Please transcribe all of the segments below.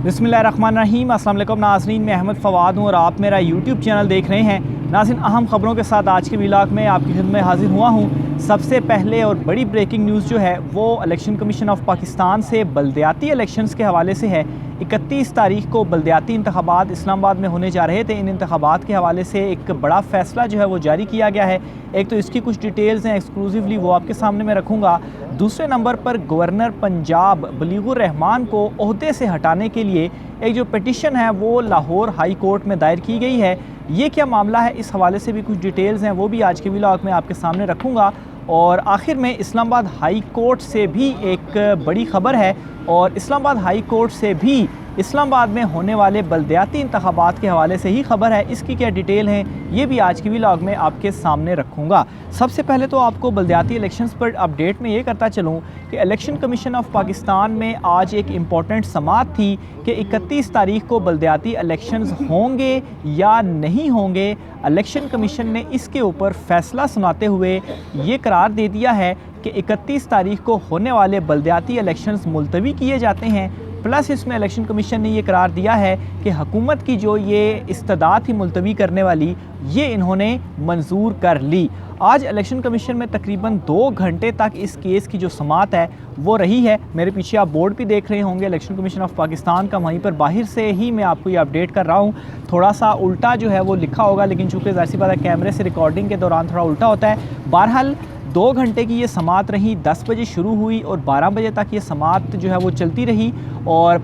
बिस्मिल्लाहिर्रहमानिर्रहीम। अस्सलाम वालेकुम नाज़रीन, मैं अहमद फ़वाद हूँ और आप मेरा यूट्यूब चैनल देख रहे हैं। नाज़रीन, अहम ख़बरों के साथ आज के व्लॉग में आपकी खिदमत में हाज़िर हुआ हूँ। सबसे पहले और बड़ी ब्रेकिंग न्यूज़ जो है वो इलेक्शन कमीशन ऑफ पाकिस्तान से बल्दियाती इलेक्शंस के हवाले से है। 31 तारीख को बल्दियाती इंतखाबात इस्लामाबाद में होने जा रहे थे। इन इंतखाबात के हवाले से एक बड़ा फ़ैसला जो है वो जारी किया गया है। एक तो इसकी कुछ डिटेल्स हैं एक्सक्लूसिवली, वो आपके सामने मैं रखूँगा। दूसरे नंबर पर गवर्नर पंजाब बलीगुर रहमान को ओहदे से हटाने के लिए एक जो पिटिशन है वो लाहौर हाई कोर्ट में दायर की गई है। ये क्या मामला है, इस हवाले से भी कुछ डिटेल्स हैं, वो भी आज के व्लॉग में आपके सामने रखूँगा। और आखिर में इस्लामाबाद हाई कोर्ट से भी एक बड़ी ख़बर है और इस्लामाबाद हाई कोर्ट से भी इस्लामाबाद में होने वाले बल्दियाती इंतखाबात के हवाले से ही ख़बर है। इसकी क्या डिटेल हैं ये भी आज की व्लॉग में आपके सामने रखूँगा। सबसे पहले तो आपको बल्दियाती इलेक्शंस पर अपडेट में ये करता चलूँ कि इलेक्शन कमीशन ऑफ पाकिस्तान में आज एक इम्पॉर्टेंट समाअत थी कि 31 तारीख को बल्दियाती इलेक्शंस होंगे या नहीं होंगे। इलेक्शन कमीशन ने इसके ऊपर फ़ैसला सुनाते हुए ये करार दे दिया है कि 31 तारीख को होने वाले बल्दियाती इलेक्शंस मुलतवी किए जाते हैं। प्लस इसमें इलेक्शन कमीशन ने ये करार दिया है कि हुकूमत की जो ये इस्तदा थी मुलतवी करने वाली, ये इन्होंने मंजूर कर ली। आज इलेक्शन कमीशन में तकरीबन 2 घंटे तक इस केस की जो समाअत है वो रही है। मेरे पीछे आप बोर्ड भी देख रहे होंगे इलेक्शन कमीशन ऑफ पाकिस्तान का, वहीं पर बाहर से ही मैं आपको ये अपडेट कर रहा हूँ। थोड़ा सा उल्टा जो है वो लिखा होगा, लेकिन चूँकि ज़ाहिर सी बात है कैमरे से रिकॉर्डिंग के दौरान थोड़ा उल्टा होता है। बहरहाल 2 घंटे की ये समाअत रही, 10 बजे शुरू हुई और 12 बजे तक ये समाअत जो है वो चलती रही और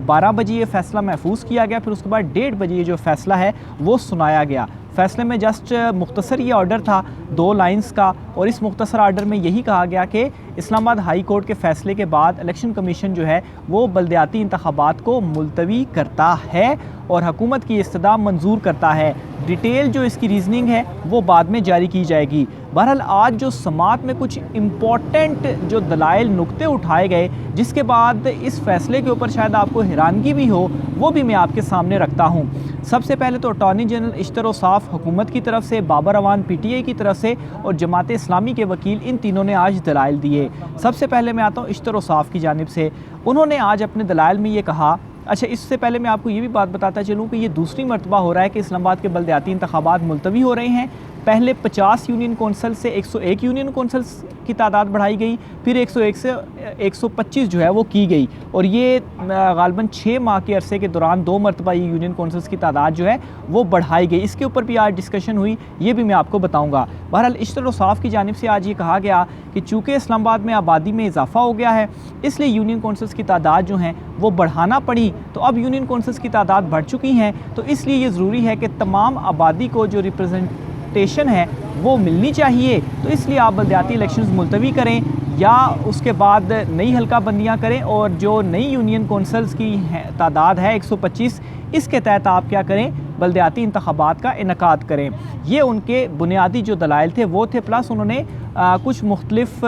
12 बजे ये फ़ैसला महफूज किया गया। फिर उसके बाद 1:30 बजे ये जो फ़ैसला है वो सुनाया गया। फ़ैसले में जस्ट मुख्तसर ये ऑर्डर था 2 लाइंस का और इस मुख्तसर ऑर्डर में यही कहा गया कि इस्लामाबाद हाई कोर्ट के फ़ैसले के बाद इलेक्शन कमीशन जो है वो बल्दियाती इंतखाबात को मुलतवी करता है और हुकूमत की इस्तदा मंजूर करता है। डिटेल जो इसकी रीज़निंग है वो बाद में जारी की जाएगी। बहरहाल आज जो समाअत में कुछ इम्पॉर्टेंट जो दलाइल नुक्ते उठाए गए, जिसके बाद इस फ़ैसले के ऊपर शायद आपको हैरानगी भी हो, वो भी मैं आपके सामने रखता हूँ। सबसे पहले तो अटॉर्नी जनरल इश्तर औसाफ हुकूमत की तरफ से, बाबर अवान PTI की तरफ से और जमात इस्लामी के वकील, इन तीनों ने आज दलाइल दिए। सबसे पहले मैं आता हूँ इश्तर औसाफ की जानिब से। उन्होंने आज अपने दलाइल में ये कहा, अच्छा इससे पहले मैं आपको ये भी बात बताता चलूँ कि ये दूसरी मरतबा हो रहा है कि इस्लामाबाद के बल्दियाती इंतखाबात मुलतवी हो रहे हैं। पहले 50 यूनियन कौंसल से 101 यूनियन कौंसल्स की तादाद बढ़ाई गई, फिर 101 से 125 जो है वो की गई और ये गालबन 6 माह के अरसे के दौरान 2 मरतबा ये यूनियन कौंसल्स की तादाद जो है वो बढ़ाई गई। इसके ऊपर भी आज डिस्कशन हुई, ये भी मैं आपको बताऊँगा। बहरहाल इश्तर औसाफ की जानिब से आज ये कहा गया कि चूँकि इस्लामाबाद में आबादी में इजाफा हो गया है, इसलिए यूनियन कौंसल्स की तादाद जो हैं वो बढ़ाना पड़ी। तो अब यूनियन कौंसल्स की तादाद बढ़ चुकी हैं, तो इसलिए ये ज़रूरी है कि तमाम आबादी को जो रिप्रेजेंटेशन है वो मिलनी चाहिए। तो इसलिए आप बल्दियाती इलेक्शंस मुलतवी करें या उसके बाद नई हल्का बंदियाँ करें और जो नई यूनियन कौंसल्स की तादाद है 125, इसके तहत आप क्या करें, बल्दियाती इंतखाबात का इनकाद करें। ये उनके बुनियादी जो दलाइल थे वो थे। प्लस उन्होंने कुछ मुख्तलिफ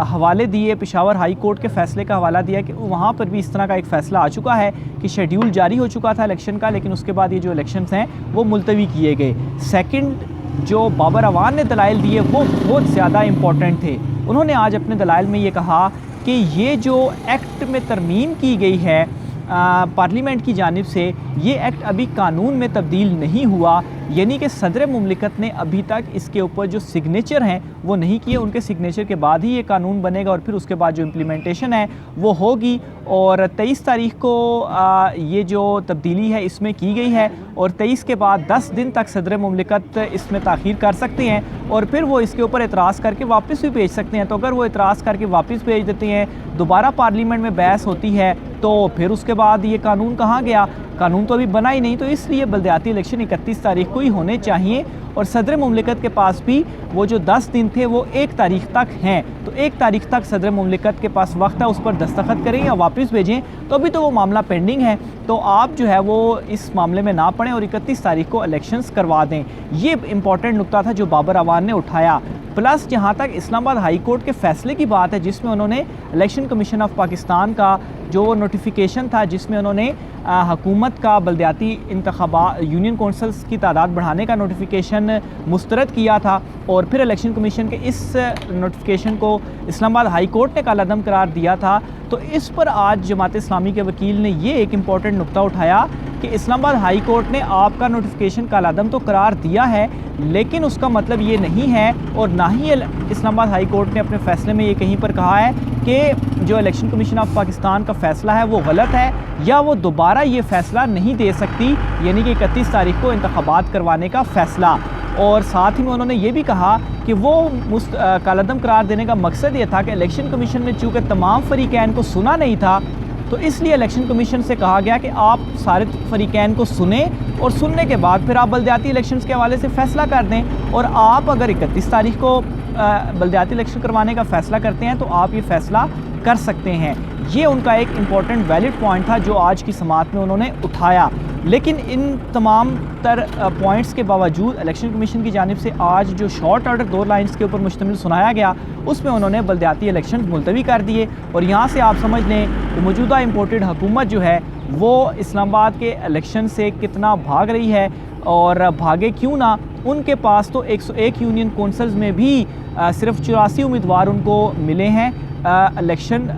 हवाले दिए। पेशावर हाई कोर्ट के फ़ैसले का हवाला दिया कि वहाँ पर भी इस तरह का एक फ़ैसला आ चुका है कि शेड्यूल जारी हो चुका था इलेक्शन का, लेकिन उसके बाद ये जो इलेक्शंस हैं वो मुलतवी किए गए। सेकंड जो बाबर अवान ने दलाइल दिए वो बहुत ज़्यादा इम्पॉर्टेंट थे। उन्होंने आज अपने दलाइल में ये कहा कि ये जो एक्ट में तरमीम की गई है पार्लियामेंट की जानिब से, ये एक्ट अभी कानून में तब्दील नहीं हुआ, यानी कि सदर मुमलिकत ने अभी तक इसके ऊपर जो सिग्नेचर हैं वो नहीं किए। उनके सिग्नेचर के बाद ही ये कानून बनेगा और फिर उसके बाद जो इम्प्लीमेंटेशन है वो होगी। और 23 तारीख को ये जो तब्दीली है इसमें की गई है और 23 के बाद 10 दिन तक सदर मुमलिकत इसमें ताख़ीर कर सकते हैं और फिर वो इसके ऊपर एतराज़ करके वापस भी भेज सकते हैं। तो अगर वो एतराज़ करके वापस भेज देते हैं, दोबारा पार्लियामेंट में बहस होती है, तो फिर उसके बाद ये कानून कहाँ गया? कानून तो अभी बना ही नहीं। तो इसलिए बल्दियाती इलेक्शन 31 तारीख को ही होने चाहिए और सदर मुमलिकत के पास भी वो जो 10 दिन थे वो 1 तारीख तक हैं। तो 1 तारीख तक सदर मुमलिकत के पास वक्त है, उस पर दस्तखत करें या वापस भेजें। तो अभी तो वो मामला पेंडिंग है, तो आप जो है वो इस मामले में ना पड़ें और 31 तारीख को इलेक्शंस करवा दें। ये इंपॉर्टेंट नुक्ता था जो बाबर अवान ने उठाया। प्लस जहाँ तक इस्लामाबाद हाई कोर्ट के फ़ैसले की बात है, जिसमें उन्होंने इलेक्शन कमीशन ऑफ पाकिस्तान का जो नोटिफिकेशन था जिसमें उन्होंने हुकूमत का बलदियाती इंतखाबा यूनियन कौंसल्स की तादाद बढ़ाने का नोटिफिकेशन मुस्तरद किया था और फिर इलेक्शन कमीशन के इस नोटिफिकेशन को इस्लामाबाद हाई कोर्ट ने कालादम करार दिया था। तो इस पर आज जमात इस्लामी के वकील ने ये एक इम्पॉर्टेंट नुक्ता उठाया कि इस्लामाबाद हाई कोर्ट ने आपका नोटिफिकेशन कालादम तो करार दिया है, लेकिन उसका मतलब ये नहीं है और ना ही इस्लामाबाद हाई कोर्ट ने अपने फ़ैसले में ये कहीं पर कहा है कि जो इलेक्शन कमीशन ऑफ पाकिस्तान का फ़ैसला है वो गलत है या वो दोबारा ये फ़ैसला नहीं दे सकती, यानी कि 31 तारीख को इंतखाबात करवाने का फ़ैसला। और साथ ही में उन्होंने ये भी कहा कि वो कालादम करार देने का मकसद ये था कि इलेक्शन कमीशन ने चूँकि तमाम फरीकैन को सुना नहीं था, तो इसलिए इलेक्शन कमीशन से कहा गया कि आप सारे फरीकैन को सुने और सुनने के बाद फिर आप बलदियाती इलेक्शंस के हवाले से फ़ैसला कर दें। और आप अगर 31 तारीख को बलदियाती इलेक्शन करवाने का फ़ैसला करते हैं तो आप ये फ़ैसला कर सकते हैं। ये उनका एक इम्पॉर्टेंट वैलिड पॉइंट था जो आज की समाअत में उन्होंने उठाया। लेकिन इन तमाम पॉइंट्स के बावजूद इलेक्शन कमीशन की जानिब से आज जो शॉर्ट ऑर्डर 2 लाइन्स के ऊपर मुश्तमिल सुनाया गया उसमें उन्होंने बलदियाती इलेक्शन मुलतवी कर दिए। और यहाँ से आप समझ लें कि मौजूदा इम्पोर्टेड हुकूमत जो है वो इस्लामाबाद के इलेक्शन से कितना भाग रही है, और भागे क्यों ना। उनके पास तो 101 यूनियन कौंसल्स में भी सिर्फ 84 उम्मीदवार उनको मिले हैं इलेक्शन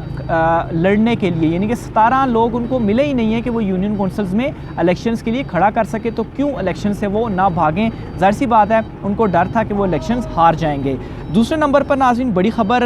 लड़ने के लिए, यानी कि 17 लोग उनको मिले ही नहीं है कि वो यूनियन कौंसल्स में इलेक्शंस के लिए खड़ा कर सके। तो क्यों इलेक्शन से वो ना भागें, ज़ाहिर सी बात है उनको डर था कि वो इलेक्शंस हार जाएंगे। दूसरे नंबर पर नाज़रीन बड़ी ख़बर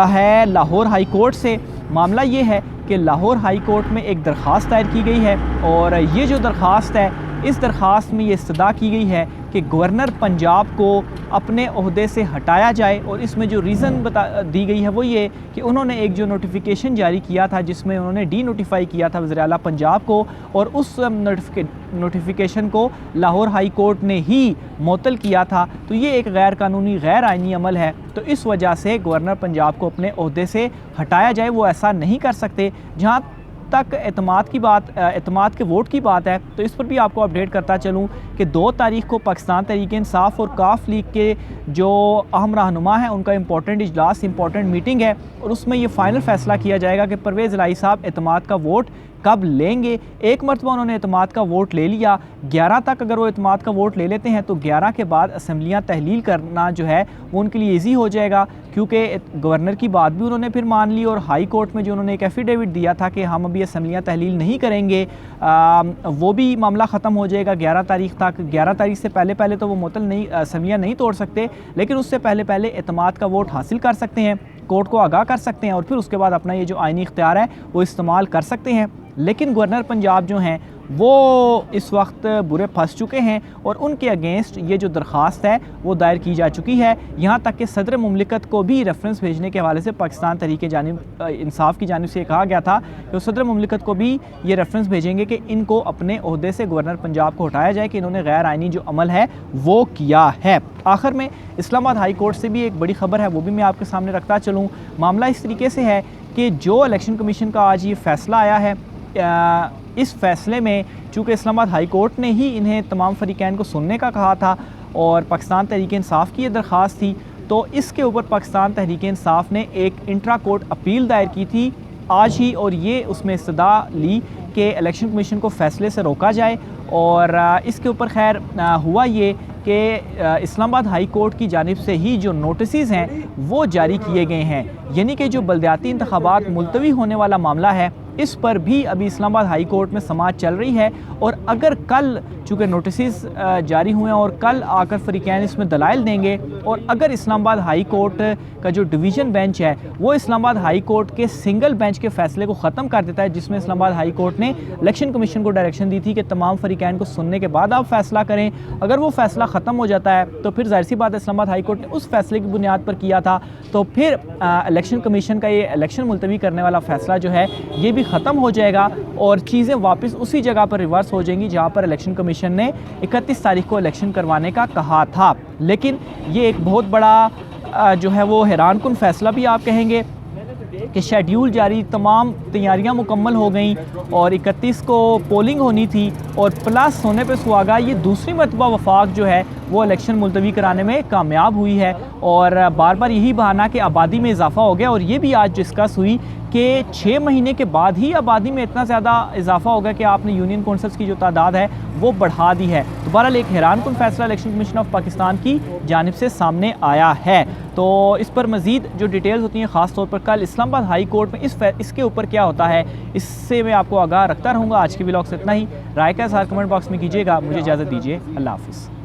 है लाहौर हाई कोर्ट से। मामला ये है कि लाहौर हाई कोर्ट में एक दरख्वास्त दायर की गई है और ये जो दरख्वास्त है इस दरख्वास्त में ये इस्तदा की गई है कि गवर्नर पंजाब को अपने ओहदे से हटाया जाए। और इसमें जो रीज़न दी गई है वो ये कि उन्होंने एक जो नोटिफिकेशन जारी किया था जिसमें उन्होंने डी नोटिफाई किया था वज़ीर आला पंजाब को, और उस नोटिफिकेशन को लाहौर हाई कोर्ट ने ही मुअत्तल किया था। तो ये एक गैर कानूनी गैर आइनी अमल है, तो इस वजह से गवर्नर पंजाब को अपने ओहदे से हटाया जाए। वो ऐसा नहीं कर सकते। जहाँ तक एतमाद की बात, एतमाद के वोट की बात है, तो इस पर भी आपको अपडेट करता चलूँ कि 2 तारीख को पाकिस्तान तहरीक-ए-इंसाफ और काफ लीग के जो अहम रहनुमा हैं उनका इंपॉर्टेंट इजलास, इंपॉर्टेंट मीटिंग है और उसमें ये फ़ाइनल फ़ैसला किया जाएगा कि परवेज़ इलाही साहब एतमाद का वोट कब लेंगे। एक मरतबा उन्होंने एतमाद का वोट ले लिया, 11 तक अगर वो एतमाद का वोट ले लेते हैं तो 11 के बाद असम्बलियाँ तहलील करना जो है वो उनके लिए ईजी हो जाएगा, क्योंकि गवर्नर की बात भी उन्होंने फिर मान ली और हाई कोर्ट में जो उन्होंने एक एफिडेविट दिया था कि हम अभी असम्बलियाँ तहलील नहीं करेंगे, वो भी मामला ख़त्म हो जाएगा 11 तारीख तक। 11 तारीख से पहले पहले तो वो मुअत्तल नहीं, असम्बलियाँ नहीं तोड़ सकते, लेकिन उससे पहले पहले एतमाद का वोट हासिल कर सकते हैं, कोर्ट को आगाह कर सकते हैं और फिर उसके बाद अपना ये जो आइनी इख्तियार है वो इस्तेमाल कर सकते हैं। लेकिन गवर्नर पंजाब जो हैं वो इस वक्त बुरे फंस चुके हैं और उनके अगेंस्ट ये जो दरख्वास्त है वो दायर की जा चुकी है। यहाँ तक कि सदर मुमलिकत को भी रेफरेंस भेजने के हवाले से पाकिस्तान तहरीक-ए-इंसाफ की जानिब से कहा गया था कि सदर मुमलिकत को भी ये रेफरेंस भेजेंगे कि इनको अपने ओहदे से गवर्नर पंजाब को हटाया जाए कि इन्होंने गैर आइनी जो अमल है वो किया है। आखिर में इस्लामाबाद हाई कोर्ट से भी एक बड़ी ख़बर है, वो भी मैं आपके सामने रखता चलूँ। मामला इस तरीके से है कि जो इलेक्शन कमीशन का आज ये फ़ैसला आया है, इस फ़ैसले में चूँकि इस्लामाबाद हाई कोर्ट ने ही इन्हें तमाम फरीकैन को सुनने का कहा था और पाकिस्तान तहरीक-ए-इंसाफ की ये दरख्वास्त थी, तो इसके ऊपर पाकिस्तान तहरीक-ए-इंसाफ ने एक इंट्रा कोर्ट अपील दायर की थी आज ही, और ये उसमें इस्तदा ली कि इलेक्शन कमीशन को फ़ैसले से रोका जाए। और इसके ऊपर खैर हुआ ये कि इस्लामाबाद हाई कोर्ट की जानिब से ही जो नोटिसेस हैं वो जारी किए गए हैं, यानी कि जो बलदियाती इंतखाबात मुलतवी होने वाला मामला है इस पर भी अभी इस्लामाबाद हाई कोर्ट में समाअत चल रही है। और अगर कल चूँकि नोटिसेस जारी हुए हैं और कल आकर फरीकैन इसमें दलाइल देंगे, और अगर इस्लामाबाद हाई कोर्ट का जो डिवीज़न बेंच है वो इस्लामाबाद हाई कोर्ट के सिंगल बेंच के फ़ैसले को ख़त्म कर देता है, जिसमें इस्लामाबाद हाई कोर्ट ने इलेक्शन कमीशन को डायरेक्शन दी थी कि तमाम फरीकैन को सुनने के बाद आप फ़ैसला करें, अगर वो फ़ैसला ख़त्म हो जाता है तो फिर ज़ाहिर सी बात है इस्लामाबाद हाई कोर्ट ने उस फ़ैसले की बुनियाद पर किया था, तो फिर इलेक्शन कमीशन का ये इलेक्शन मुलतवी करने वाला फ़ैसला जो है ये भी ख़त्म हो जाएगा और चीज़ें वापस उसी जगह पर रिवर्स हो जाएंगी जहाँ पर इलेक्शन कमीशन ने 31 तारीख को इलेक्शन करवाने का कहा था। लेकिन ये एक बहुत बड़ा जो है वो हैरानकुन फ़ैसला भी आप कहेंगे कि शेड्यूल जारी, तमाम तैयारियां मुकम्मल हो गई और 31 को पोलिंग होनी थी और प्लस होने पे सुहागा ये दूसरी मरतबा वफाक जो है वो इलेक्शन मुलतवी कराने में कामयाब हुई है। और बार बार यही बहाना कि आबादी में इजाफा हो गया, और ये भी आज डिस्कस हुई कि 6 महीने के बाद ही आबादी में इतना ज़्यादा इजाफा होगा कि आपने यूनियन कौंसल्स की जो तादाद है वो बढ़ा दी है। तो बहरहाल एक हैरानकुन फैसला इलेक्शन कमीशन ऑफ पाकिस्तान की जानिब से सामने आया है। तो इस पर मज़ीद जो डिटेल्स होती हैं, ख़ास तौर पर कल इस्लामाबाद हाई कोर्ट में इसके ऊपर क्या होता है, इससे मैं आपको आगाह रखता रहूँगा। आज के व्लॉग से इतना ही। राय का इज़हार कमेंट बॉक्स में कीजिएगा। मुझे इजाज़त दीजिए। अल्लाह हाफ़िज़।